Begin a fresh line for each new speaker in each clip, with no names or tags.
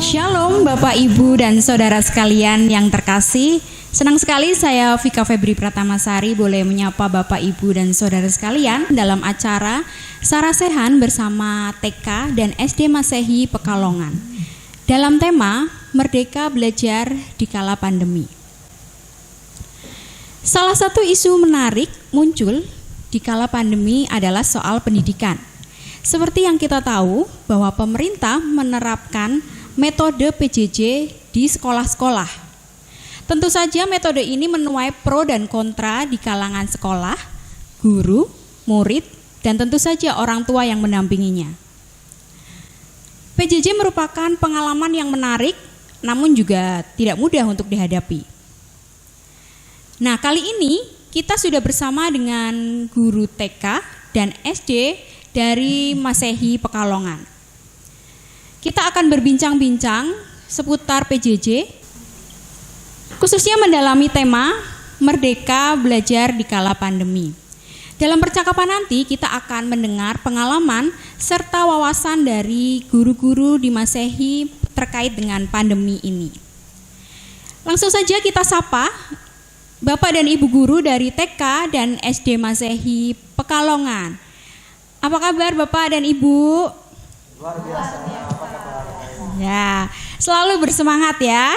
Shalom Bapak Ibu dan Saudara sekalian yang terkasih. Senang sekali saya Vika Febri Pratamasari boleh menyapa Bapak Ibu dan Saudara sekalian dalam acara Sarasehan bersama TK dan SD Masehi Pekalongan. Dalam tema Merdeka Belajar di Kala Pandemi. Salah satu isu menarik muncul di kala pandemi adalah soal pendidikan. Seperti yang kita tahu bahwa pemerintah menerapkan metode PJJ di sekolah-sekolah. Tentu saja metode ini menuai pro dan kontra di kalangan sekolah, guru, murid, dan tentu saja orang tua yang mendampinginya. PJJ merupakan pengalaman yang menarik, namun juga tidak mudah untuk dihadapi. Nah, kali ini kita sudah bersama dengan guru TK dan SD dari Masehi Pekalongan. Kita akan berbincang-bincang seputar PJJ, khususnya mendalami tema Merdeka Belajar di Kala Pandemi. Dalam percakapan nanti kita akan mendengar pengalaman serta wawasan dari guru-guru di Masehi terkait dengan pandemi ini. Langsung saja kita sapa Bapak dan Ibu guru dari TK dan SD Masehi Pekalongan. Apa kabar Bapak dan Ibu?
Luar biasa. Apa kabar?
Ya, selalu bersemangat ya.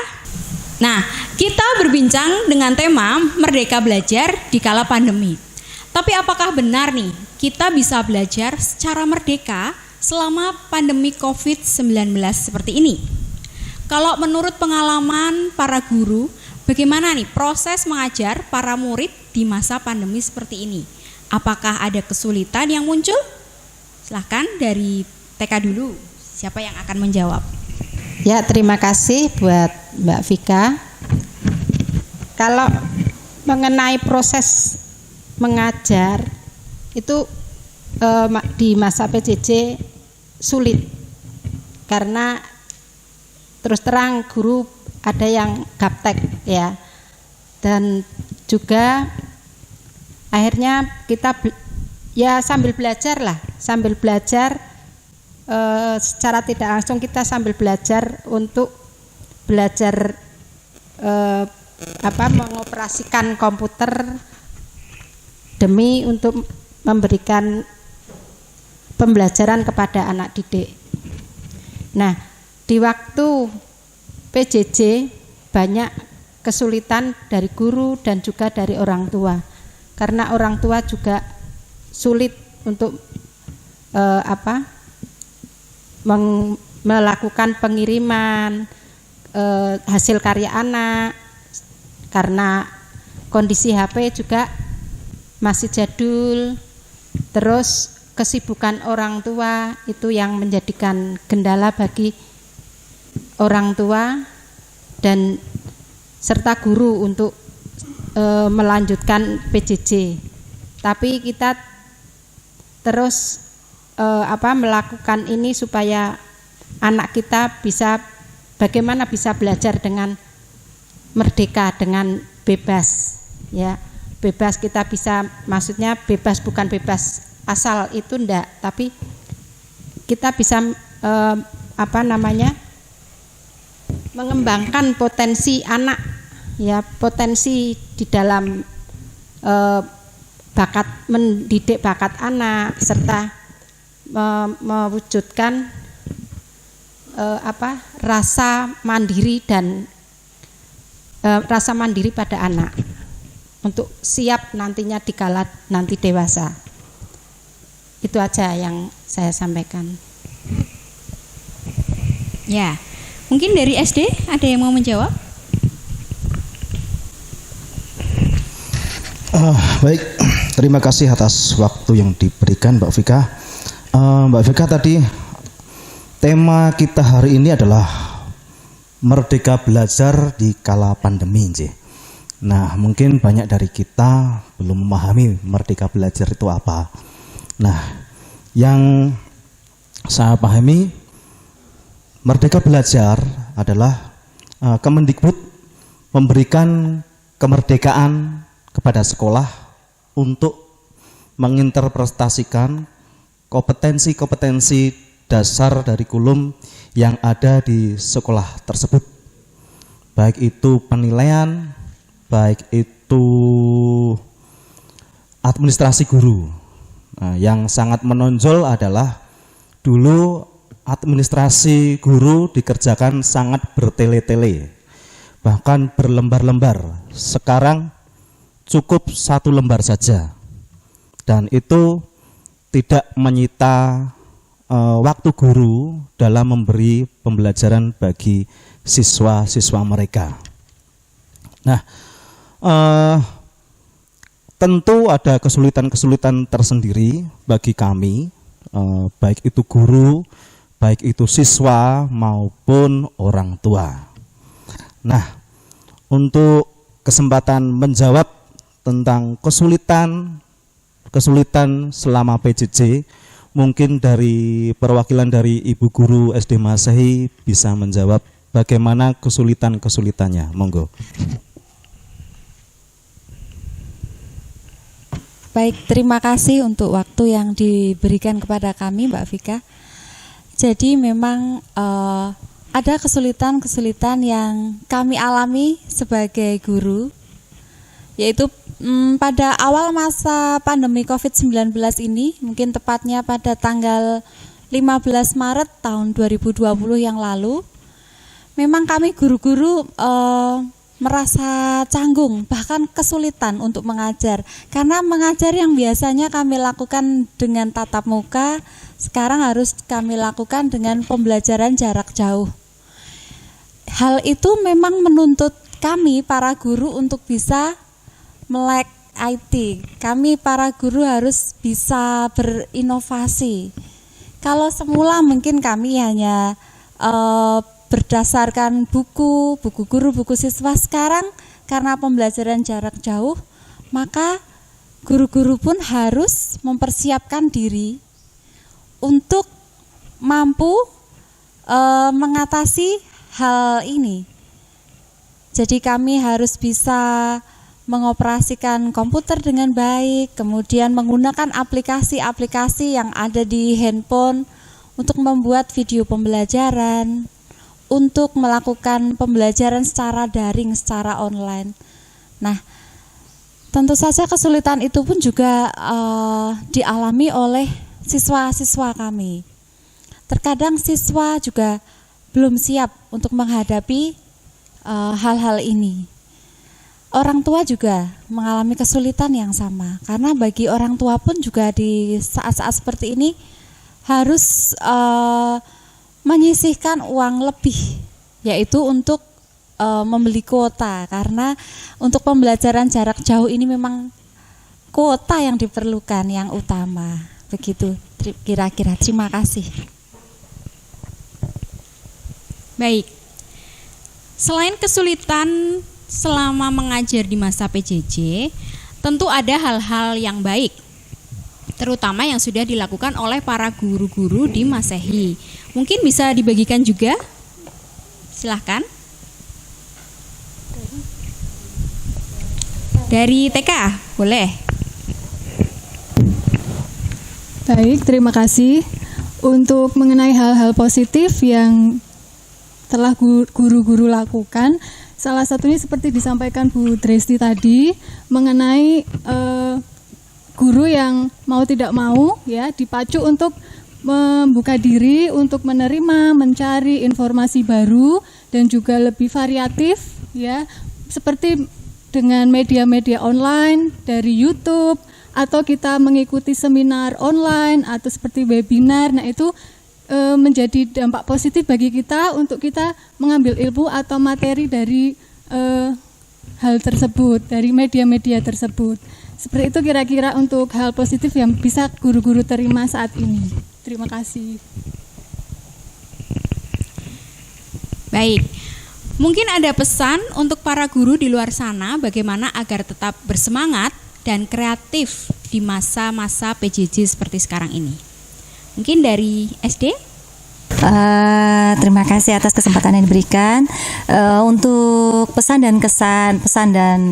Nah, kita berbincang dengan tema Merdeka Belajar di Kala Pandemi. Tapi apakah benar nih kita bisa belajar secara merdeka selama pandemi COVID-19 seperti ini? Kalau menurut pengalaman para guru, bagaimana nih proses mengajar para murid di masa pandemi seperti ini? Apakah ada kesulitan yang muncul? Silahkan dari TK dulu, siapa yang akan menjawab?
Ya, terima kasih buat Mbak Vika. Kalau mengenai proses mengajar itu di masa PJJ sulit karena terus terang guru ada yang gaptek ya, dan juga akhirnya kita ya sambil belajar secara tidak langsung kita sambil belajar untuk belajar mengoperasikan komputer demi untuk memberikan pembelajaran kepada anak didik. Nah, di waktu PJJ banyak kesulitan dari guru dan juga dari orang tua, karena orang tua juga sulit untuk melakukan pengiriman hasil karya anak, karena kondisi HP juga masih jadul, terus kesibukan orang tua itu yang menjadikan kendala bagi orang tua dan serta guru untuk melanjutkan PJJ. Tapi kita terus melakukan ini supaya anak kita bagaimana bisa belajar dengan merdeka, dengan bebas ya. Bebas kita bisa, maksudnya bebas bukan bebas asal itu enggak, tapi kita bisa mengembangkan potensi anak ya, potensi di dalam mendidik bakat anak serta mewujudkan rasa mandiri dan rasa mandiri pada anak untuk siap nantinya dikala nanti dewasa. Itu aja yang saya sampaikan.
Ya, mungkin dari SD ada yang mau menjawab?
Baik, terima kasih atas waktu yang diberikan Mbak Vika. Mbak Vika, tadi tema kita hari ini adalah Merdeka Belajar di Kala Pandemi. Nah, mungkin banyak dari kita belum memahami Merdeka Belajar itu apa. Nah, yang saya pahami, Merdeka Belajar adalah Kemendikbud memberikan kemerdekaan kepada sekolah untuk menginterpretasikan kompetensi-kompetensi dasar dari kurikulum yang ada di sekolah tersebut. Baik itu penilaian, baik itu administrasi guru. Nah, yang sangat menonjol adalah dulu administrasi guru dikerjakan sangat bertele-tele, bahkan berlembar-lembar. Sekarang cukup 1 lembar saja, dan itu tidak menyita waktu guru dalam memberi pembelajaran bagi siswa-siswa mereka. Nah, tentu ada kesulitan-kesulitan tersendiri bagi kami, baik itu guru, baik itu siswa maupun orang tua. Nah, untuk kesempatan menjawab tentang kesulitan selama PJJ, mungkin dari perwakilan dari Ibu Guru SD Masehi bisa menjawab bagaimana kesulitannya. Monggo.
Baik, terima kasih untuk waktu yang diberikan kepada kami, Mbak Vika. Jadi memang ada kesulitan-kesulitan yang kami alami sebagai guru, yaitu pada awal masa pandemi COVID-19 ini, mungkin tepatnya pada tanggal 15 Maret tahun 2020 yang lalu, memang kami guru-guru merasa canggung, bahkan kesulitan untuk mengajar. Karena mengajar yang biasanya kami lakukan dengan tatap muka, sekarang harus kami lakukan dengan pembelajaran jarak jauh. Hal itu memang menuntut kami para guru untuk bisa melek IT. Kami para guru harus bisa berinovasi. Kalau semula mungkin kami hanya berdasarkan buku guru, buku siswa, sekarang karena pembelajaran jarak jauh, maka guru-guru pun harus mempersiapkan diri untuk mampu mengatasi hal ini. Jadi kami harus bisa mengoperasikan komputer dengan baik, kemudian menggunakan aplikasi-aplikasi yang ada di handphone untuk membuat video pembelajaran, untuk melakukan pembelajaran secara daring, secara online. Nah, tentu saja kesulitan itu pun juga dialami oleh siswa-siswa kami. Terkadang siswa juga belum siap untuk menghadapi hal-hal ini. Orang tua juga mengalami kesulitan yang sama, karena bagi orang tua pun juga di saat-saat seperti ini harus menyisihkan uang lebih, yaitu untuk membeli kuota, karena untuk pembelajaran jarak jauh ini memang kuota yang diperlukan yang utama. Begitu kira-kira. Terima kasih.
Baik. Selain kesulitan selama mengajar di masa PJJ, tentu ada hal-hal yang baik, terutama yang sudah dilakukan oleh para guru-guru di Masehi. Mungkin bisa dibagikan juga? Silahkan. Dari TK, boleh.
Baik, terima kasih. Untuk mengenai hal-hal positif yang telah guru-guru lakukan, salah satunya seperti disampaikan Bu Dresti tadi, mengenai guru yang mau tidak mau ya dipacu untuk membuka diri untuk menerima, mencari informasi baru dan juga lebih variatif ya, seperti dengan media-media online dari YouTube, atau kita mengikuti seminar online atau seperti webinar. Nah, itu menjadi dampak positif bagi kita untuk kita mengambil ilmu atau materi dari hal tersebut, dari media-media tersebut. Seperti itu kira-kira untuk hal positif yang bisa guru-guru terima saat ini. Terima kasih.
Baik, mungkin ada pesan untuk para guru di luar sana bagaimana agar tetap bersemangat dan kreatif di masa-masa PJJ seperti sekarang ini. Mungkin dari SD?
Terima kasih atas kesempatan yang diberikan. Untuk pesan dan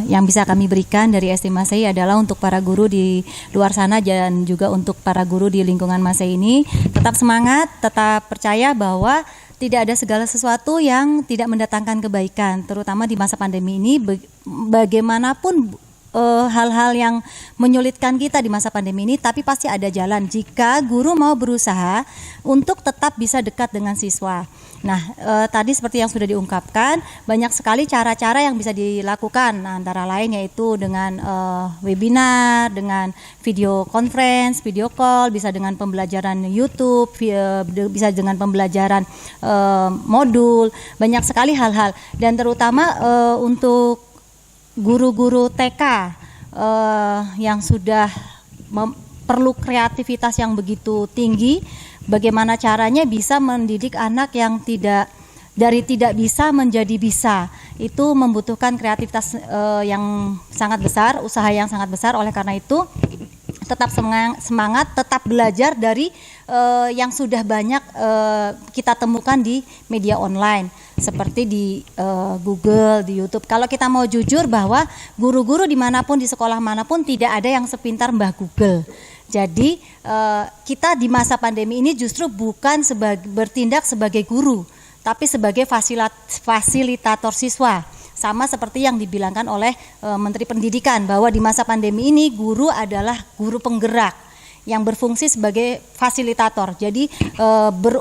yang bisa kami berikan dari SD Masehi adalah untuk para guru di luar sana dan juga untuk para guru di lingkungan Masehi ini, tetap semangat, tetap percaya bahwa tidak ada segala sesuatu yang tidak mendatangkan kebaikan, terutama di masa pandemi ini. Bagaimanapun hal-hal yang menyulitkan kita di masa pandemi ini, tapi pasti ada jalan jika guru mau berusaha untuk tetap bisa dekat dengan siswa. Nah, tadi seperti yang sudah diungkapkan, banyak sekali cara-cara yang bisa dilakukan. Nah, antara lain yaitu dengan webinar, dengan video conference, video call, bisa dengan pembelajaran YouTube, bisa dengan pembelajaran modul, banyak sekali hal-hal. Dan terutama untuk guru-guru TK yang sudah perlu kreativitas yang begitu tinggi, bagaimana caranya bisa mendidik anak yang tidak
dari tidak bisa menjadi bisa. Itu membutuhkan kreativitas yang sangat besar, usaha yang sangat besar. Oleh karena itu tetap semangat, tetap belajar dari yang sudah banyak kita temukan di media online seperti di Google, di YouTube. Kalau kita mau jujur bahwa guru-guru dimanapun, di sekolah manapun tidak ada yang sepintar Mbah Google. Jadi kita di masa pandemi ini justru bukan bertindak sebagai guru, tapi sebagai fasilitator siswa. Sama seperti yang dibilangkan oleh Menteri Pendidikan, bahwa di masa pandemi ini guru adalah guru penggerak yang berfungsi sebagai fasilitator. Jadi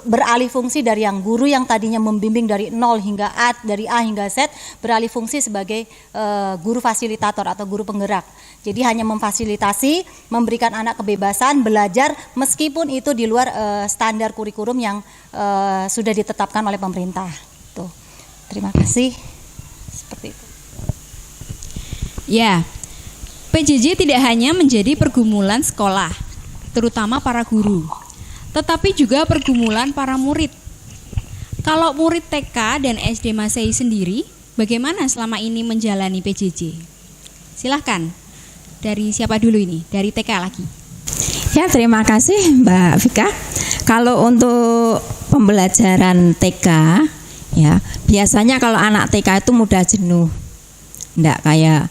beralih fungsi dari yang guru yang tadinya membimbing dari 0 hingga A, dari A hingga Z, beralih fungsi sebagai guru fasilitator atau guru penggerak. Jadi hanya memfasilitasi, memberikan anak kebebasan belajar meskipun itu di luar standar kurikulum yang sudah ditetapkan oleh pemerintah. Tuh. Terima kasih. Seperti itu.
Ya, PJJ tidak hanya menjadi pergumulan sekolah, terutama para guru, tetapi juga pergumulan para murid. Kalau murid TK dan SD Masehi sendiri, bagaimana selama ini menjalani PJJ? Silahkan, dari siapa dulu ini? Dari TK lagi.
Ya, terima kasih Mbak Vika. Kalau untuk pembelajaran TK, ya biasanya kalau anak TK itu mudah jenuh, enggak kayak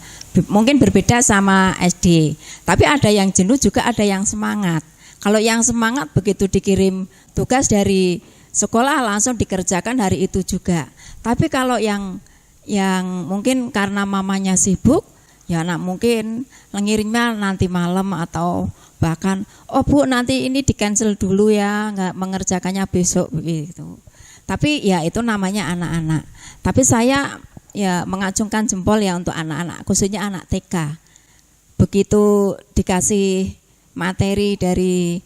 mungkin berbeda sama SD. Tapi ada yang jenuh juga ada yang semangat. Kalau yang semangat begitu dikirim tugas dari sekolah langsung dikerjakan hari itu juga. Tapi kalau yang mungkin karena mamanya sibuk, ya anak mungkin ngirimnya nanti malam atau bahkan Bu nanti ini di cancel dulu ya, nggak mengerjakannya besok begitu. Tapi ya itu namanya anak-anak. Tapi saya ya mengacungkan jempol ya untuk anak-anak, khususnya anak TK. Begitu dikasih materi dari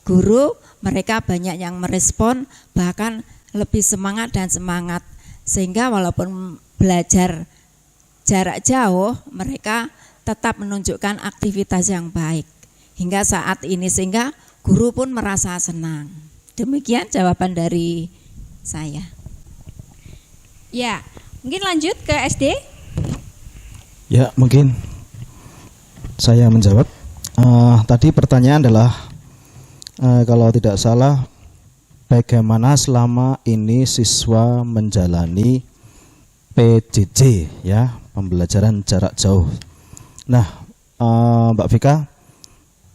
guru, mereka banyak yang merespon, bahkan lebih semangat dan semangat. Sehingga walaupun belajar jarak jauh, mereka tetap menunjukkan aktivitas yang baik. Hingga saat ini, sehingga guru pun merasa senang. Demikian jawaban dari saya.
Ya, mungkin lanjut ke SD.
Ya, mungkin saya menjawab. Tadi pertanyaan adalah kalau tidak salah, bagaimana selama ini siswa menjalani PJJ, ya, pembelajaran jarak jauh. Nah, Mbak Vika,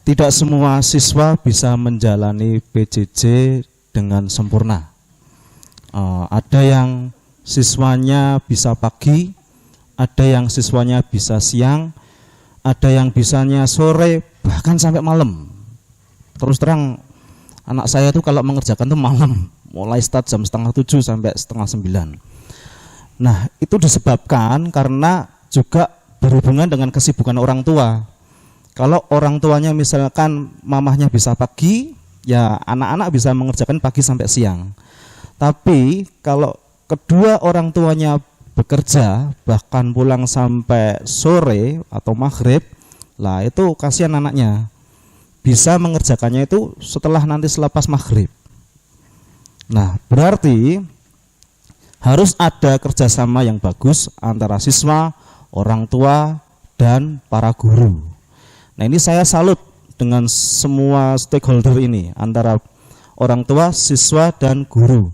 tidak semua siswa bisa menjalani PJJ dengan sempurna. Ada yang siswanya bisa pagi, ada yang siswanya bisa siang, ada yang bisanya sore, bahkan sampai malam. Terus terang, anak saya tuh kalau mengerjakan tuh malam, mulai start jam 6:30 sampai 8:30. Nah, itu disebabkan karena juga berhubungan dengan kesibukan orang tua. Kalau orang tuanya misalkan mamahnya bisa pagi, ya anak-anak bisa mengerjakan pagi sampai siang. Tapi kalau kedua orang tuanya bekerja, bahkan pulang sampai sore atau maghrib, lah itu kasihan anaknya. Bisa mengerjakannya itu setelah nanti selepas maghrib. Nah, berarti harus ada kerjasama yang bagus antara siswa, orang tua, dan para guru. Nah, ini saya salut dengan semua stakeholder ini, antara orang tua, siswa, dan guru.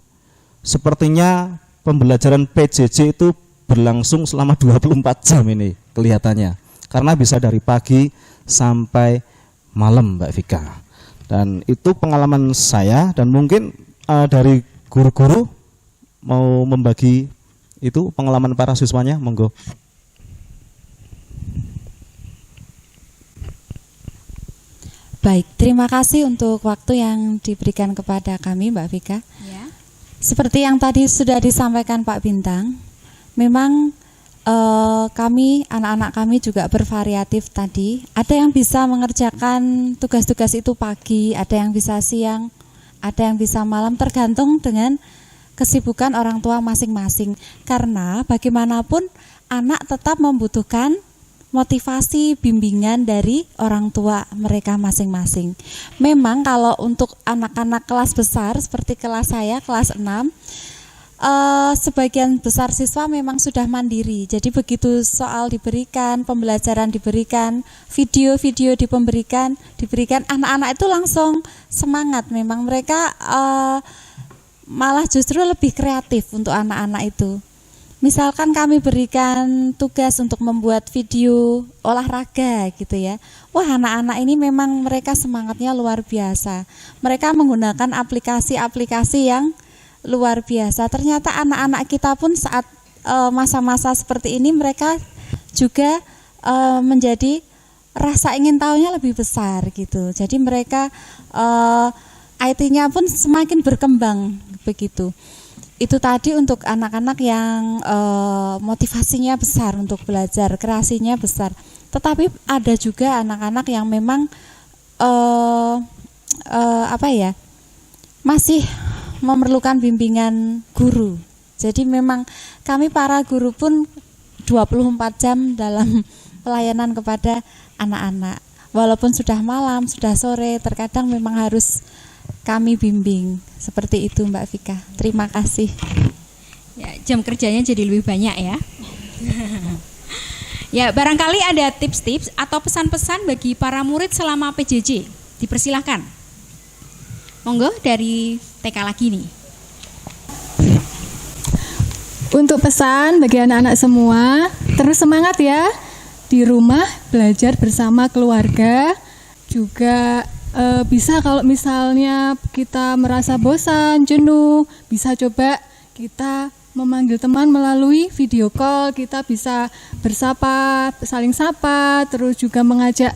Sepertinya pembelajaran PJJ itu berlangsung selama 24 jam ini kelihatannya. Karena bisa dari pagi sampai malam, Mbak Vika. Dan itu pengalaman saya, dan mungkin dari guru-guru mau membagi itu pengalaman para siswanya, monggo.
Baik, terima kasih untuk waktu yang diberikan kepada kami, Mbak Vika.
Ya.
Seperti yang tadi sudah disampaikan Pak Bintang, memang kami, anak-anak kami juga bervariatif tadi. Ada yang bisa mengerjakan tugas-tugas itu pagi, ada yang bisa siang, ada yang bisa malam, tergantung dengan kesibukan orang tua masing-masing. Karena bagaimanapun anak tetap membutuhkan motivasi, bimbingan dari orang tua mereka masing-masing. Memang kalau untuk anak-anak kelas besar seperti kelas saya, kelas 6, sebagian besar siswa memang sudah mandiri. Jadi begitu soal diberikan, pembelajaran diberikan, video-video diberikan, anak-anak itu langsung semangat. Memang mereka malah justru lebih kreatif untuk anak-anak itu. Misalkan kami berikan tugas untuk membuat video olahraga gitu ya. Wah, anak-anak ini memang mereka semangatnya luar biasa. Mereka menggunakan aplikasi-aplikasi yang luar biasa. Ternyata anak-anak kita pun saat masa-masa seperti ini mereka juga menjadi rasa ingin tahunya lebih besar gitu. Jadi mereka IT-nya pun semakin berkembang begitu. Itu tadi untuk anak-anak yang motivasinya besar untuk belajar, kreasinya besar. Tetapi ada juga anak-anak yang memang masih memerlukan bimbingan guru. Jadi memang kami para guru pun 24 jam dalam pelayanan kepada anak-anak. Walaupun sudah malam, sudah sore, terkadang memang harus kami bimbing. Seperti itu Mbak Vika. Terima kasih.
Ya, jam kerjanya jadi lebih banyak ya. Ya, barangkali ada tips-tips atau pesan-pesan bagi para murid selama PJJ. Dipersilahkan. Monggo dari TK lagi nih.
Untuk pesan bagi anak-anak semua, terus semangat ya. Di rumah belajar bersama keluarga. Juga bisa kalau misalnya kita merasa bosan, jenuh, bisa coba kita memanggil teman melalui video call. Kita bisa bersapa, saling sapa, terus juga mengajak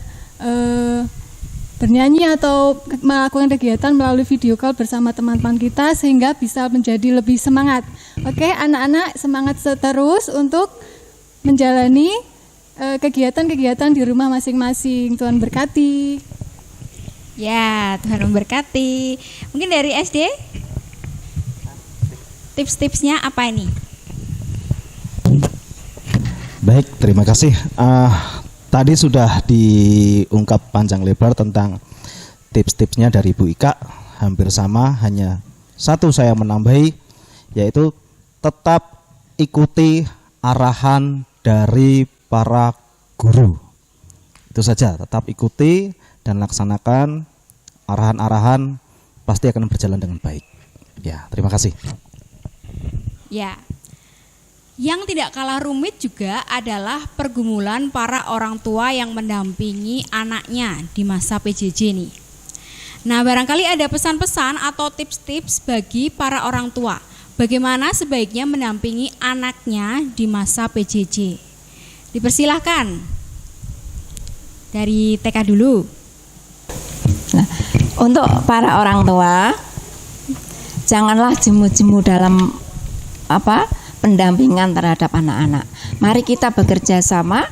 bernyanyi atau melakukan kegiatan melalui video call bersama teman-teman kita sehingga bisa menjadi lebih semangat. Oke, anak-anak semangat terus untuk menjalani kegiatan-kegiatan di rumah masing-masing. Tuhan berkati.
Ya, Tuhan memberkati. Mungkin dari SD, tips-tipsnya apa ini?
Baik, terima kasih. Tadi sudah diungkap panjang lebar tentang tips-tipsnya dari Bu Ika. Hampir sama, hanya satu saya menambahi, yaitu tetap ikuti arahan dari para guru. Itu saja, tetap ikuti dan laksanakan arahan-arahan, pasti akan berjalan dengan baik. Ya, terima kasih.
Ya, yang tidak kalah rumit juga adalah pergumulan para orang tua yang mendampingi anaknya di masa PJJ nih. Nah, barangkali ada pesan-pesan atau tips-tips bagi para orang tua, bagaimana sebaiknya mendampingi anaknya di masa PJJ. Dipersilahkan dari TK dulu.
Nah, untuk para orang tua, janganlah jemu-jemu dalam pendampingan terhadap anak-anak. Mari kita bekerja sama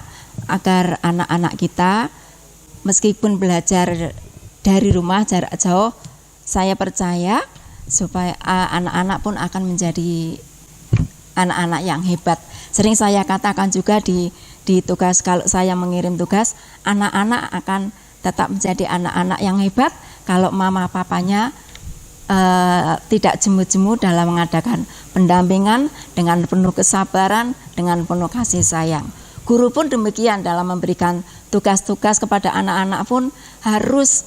agar anak-anak kita meskipun belajar dari rumah jarak jauh, saya percaya supaya anak-anak pun akan menjadi anak-anak yang hebat. Sering saya katakan juga di tugas, kalau saya mengirim tugas, anak-anak akan tetap menjadi anak-anak yang hebat kalau mama papanya tidak jemu-jemu dalam mengadakan pendampingan dengan penuh kesabaran, dengan penuh kasih sayang. Guru pun demikian, dalam memberikan tugas-tugas kepada anak-anak pun harus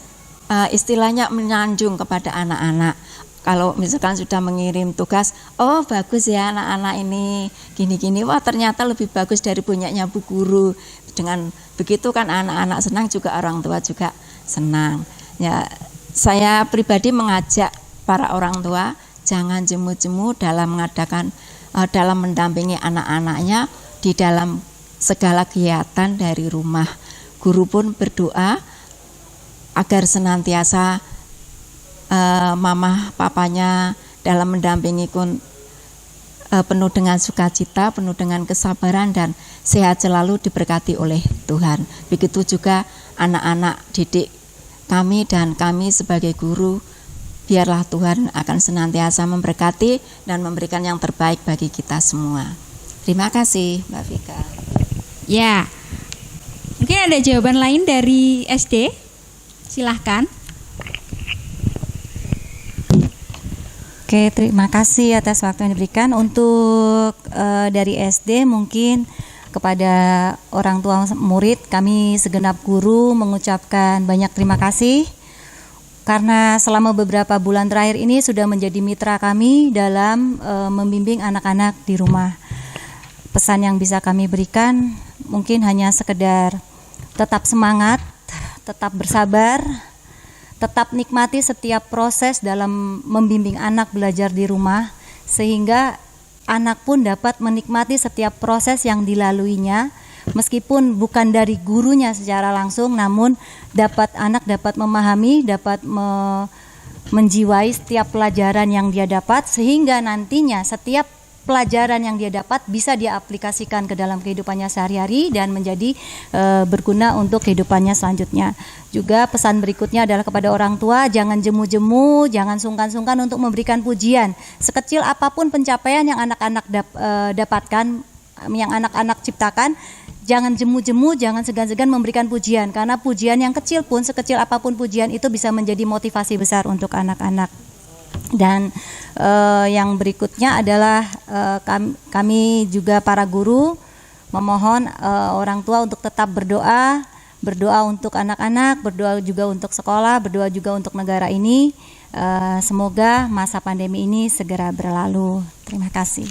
istilahnya menyanjung kepada anak-anak. Kalau misalkan sudah mengirim tugas, oh bagus ya anak-anak ini gini-gini, wah ternyata lebih bagus dari punyanya Bu Guru. Dengan begitu kan anak-anak senang, juga orang tua juga senang. Ya, saya pribadi mengajak para orang tua jangan jemu-jemu dalam mengadakan dalam mendampingi anak-anaknya di dalam segala kegiatan dari rumah. Guru pun berdoa agar senantiasa mama papanya dalam mendampingi penuh dengan sukacita, penuh dengan kesabaran dan sehat selalu, diberkati oleh Tuhan. Begitu juga anak-anak didik kami dan kami sebagai guru, biarlah Tuhan akan senantiasa memberkati dan memberikan yang terbaik bagi kita semua. Terima kasih Mbak Vika.
Ya, mungkin ada jawaban lain dari SD? Silahkan.
Oke, terima kasih atas waktu yang diberikan. Untuk dari SD mungkin kepada orang tua murid, kami segenap guru mengucapkan banyak terima kasih karena selama beberapa bulan terakhir ini sudah menjadi mitra kami dalam membimbing anak-anak di rumah. Pesan yang bisa kami berikan mungkin hanya sekedar tetap semangat, tetap bersabar, tetap nikmati setiap proses dalam membimbing anak belajar di rumah, sehingga anak pun dapat menikmati setiap proses yang dilaluinya, meskipun bukan dari gurunya secara langsung, namun anak dapat memahami, dapat menjiwai setiap pelajaran yang dia dapat, sehingga nantinya setiap pelajaran yang dia dapat bisa dia aplikasikan ke dalam kehidupannya sehari-hari dan menjadi berguna untuk kehidupannya selanjutnya. Juga pesan berikutnya adalah kepada orang tua, jangan jemu-jemu, jangan sungkan-sungkan untuk memberikan pujian. Sekecil apapun pencapaian yang anak-anak dapatkan, yang anak-anak ciptakan, jangan jemu-jemu, jangan segan-segan memberikan pujian, karena pujian yang kecil pun, sekecil apapun pujian itu bisa menjadi motivasi besar untuk anak-anak. Dan yang berikutnya adalah kami juga para guru memohon orang tua untuk tetap berdoa untuk anak-anak, berdoa juga untuk sekolah, berdoa juga untuk negara ini. Semoga masa pandemi ini segera berlalu. Terima kasih.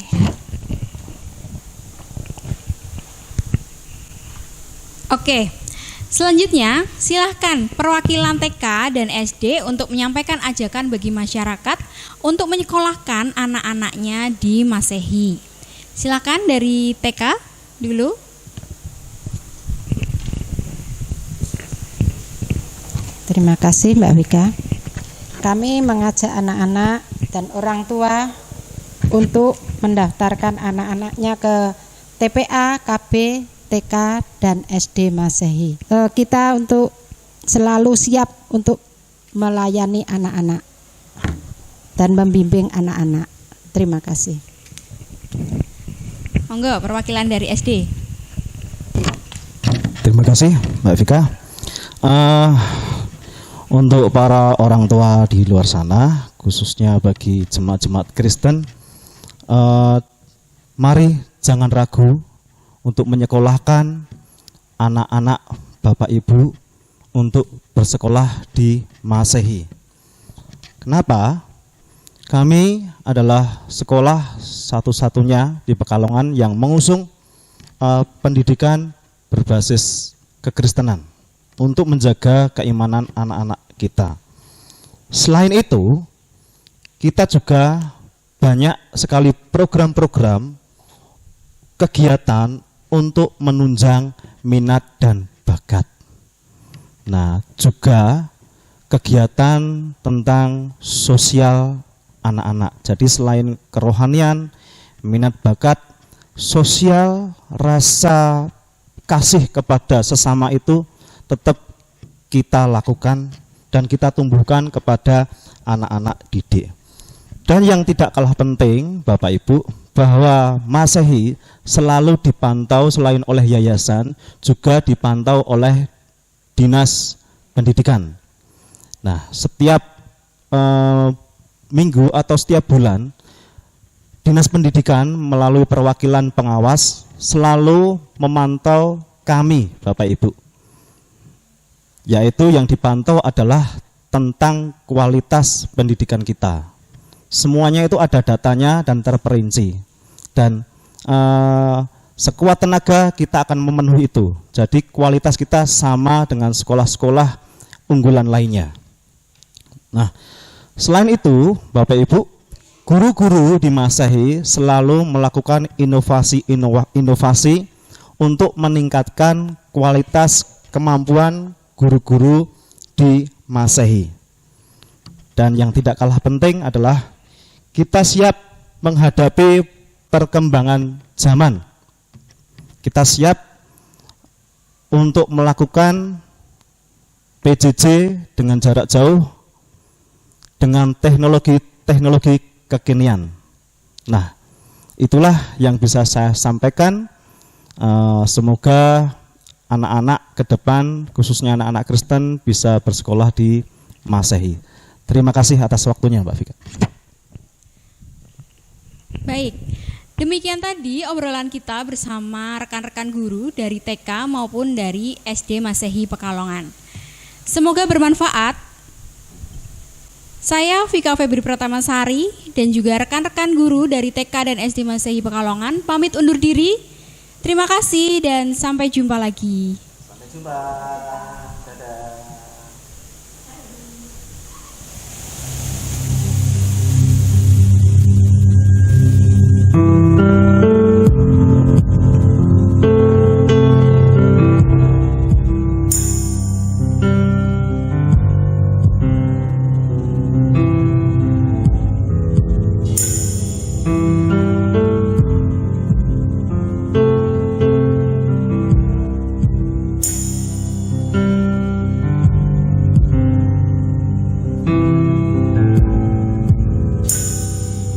Oke, selanjutnya silahkan perwakilan TK dan SD untuk menyampaikan ajakan bagi masyarakat untuk menyekolahkan anak-anaknya di Masehi. Silahkan dari TK dulu.
Terima kasih Mbak Wika. Kami mengajak anak-anak dan orang tua untuk mendaftarkan anak-anaknya ke TPA, KB, TK, dan SD Masehi. Kita untuk selalu siap untuk melayani anak-anak dan membimbing anak-anak. Terima kasih.
Monggo perwakilan dari SD.
Terima kasih Mbak Vika. Untuk para orang tua di luar sana, khususnya bagi jemaat-jemaat Kristen, mari jangan ragu untuk menyekolahkan anak-anak Bapak Ibu untuk bersekolah di Masehi. Kenapa? Kami adalah sekolah satu-satunya di Pekalongan yang mengusung pendidikan berbasis kekristenan untuk menjaga keimanan anak-anak kita. Selain itu, kita juga banyak sekali program-program kegiatan untuk menunjang minat dan bakat. Nah, juga kegiatan tentang sosial anak-anak. Jadi selain kerohanian, minat bakat, sosial, rasa kasih kepada sesama itu tetap kita lakukan dan kita tumbuhkan kepada anak-anak didik. Dan yang tidak kalah penting, Bapak Ibu, bahwa Masehi selalu dipantau selain oleh yayasan, juga dipantau oleh dinas pendidikan. Nah, setiap minggu atau setiap bulan, dinas pendidikan melalui perwakilan pengawas selalu memantau kami, Bapak Ibu. Yaitu yang dipantau adalah tentang kualitas pendidikan kita. Semuanya itu ada datanya dan terperinci. Dan sekuat tenaga kita akan memenuhi itu. Jadi kualitas kita sama dengan sekolah-sekolah unggulan lainnya. Nah, selain itu, Bapak Ibu, guru-guru di Masehi selalu melakukan inovasi untuk meningkatkan kualitas kemampuan guru-guru di Masehi. Dan yang tidak kalah penting adalah kita siap menghadapi perkembangan zaman. Kita siap untuk melakukan PJJ dengan jarak jauh dengan teknologi kekinian. Nah, itulah yang bisa saya sampaikan. Semoga anak-anak ke depan, khususnya anak-anak Kristen, bisa bersekolah di Masehi. Terima kasih atas waktunya, Mbak Vika.
Baik, demikian tadi obrolan kita bersama rekan-rekan guru dari TK maupun dari SD Masehi Pekalongan. Semoga bermanfaat. Saya Vika Febri Pratamasari dan juga rekan-rekan guru dari TK dan SD Masehi Pekalongan pamit undur diri. Terima kasih dan sampai jumpa lagi.
Sampai jumpa. Dadah.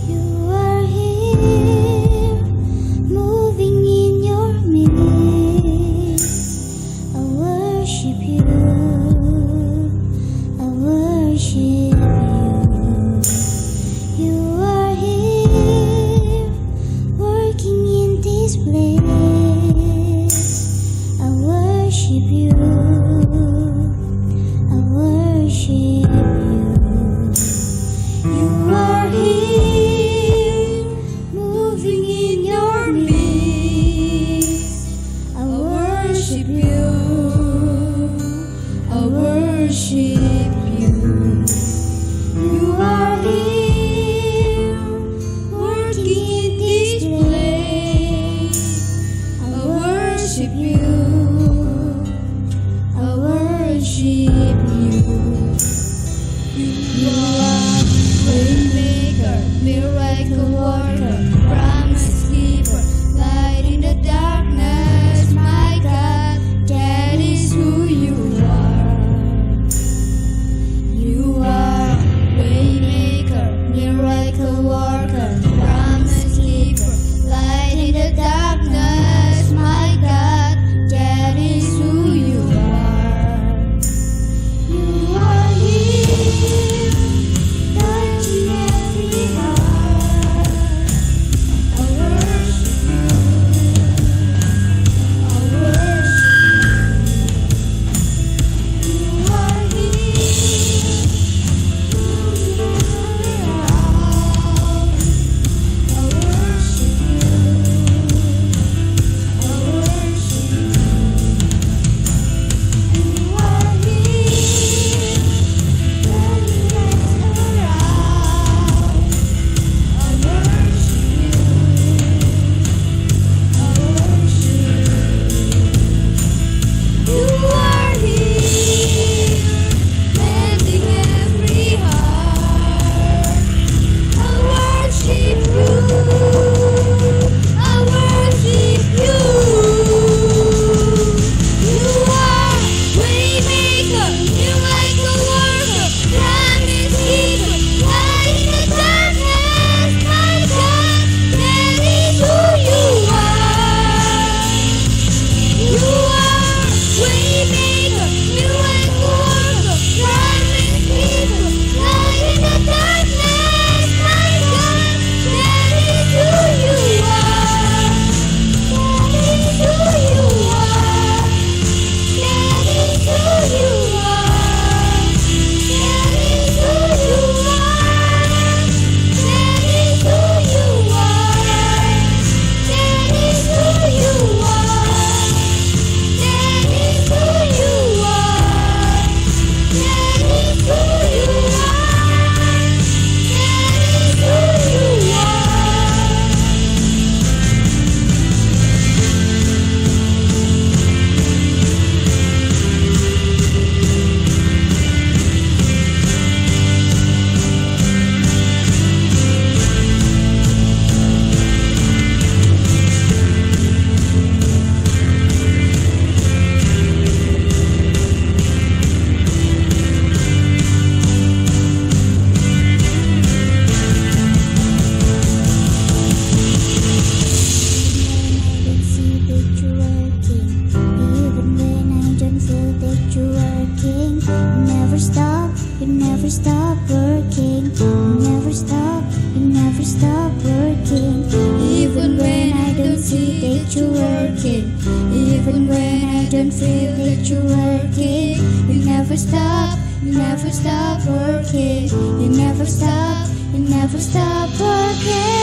You are here, moving in your midst. I worship you, I worship you. You are here, working in this place. I worship you, I worship you. You are here, moving in your midst. I worship you, I worship you. You are here, working in this place. I worship you, I worship you. You are waymaker, miracle worker, promise keeper, light in the darkness, my God, that is who you are. You are waymaker, miracle worker, promise keeper, light in the darkness, my God, that is who you are. You are here, touching every heart. I worship you, I worship you. You are here, moving around. I worship you, I worship you. You are here, turning us around. I worship you, I worship you. You are here, mending every heart. I worship you, I worship you. You are waymaker, miracle worker, promise keeper, light in the darkness, my God, that is who you are. You are waymaker, miracle worker, promise keeper, light in the darkness, my God, that is who you are. That is who you are. That is who you are. That is who you are. That is who you are. That is who you are. That is who you are. That is who you are. That is who you are. never stop working. Even when I don't feel that you're working, you never stop working. You never stop working.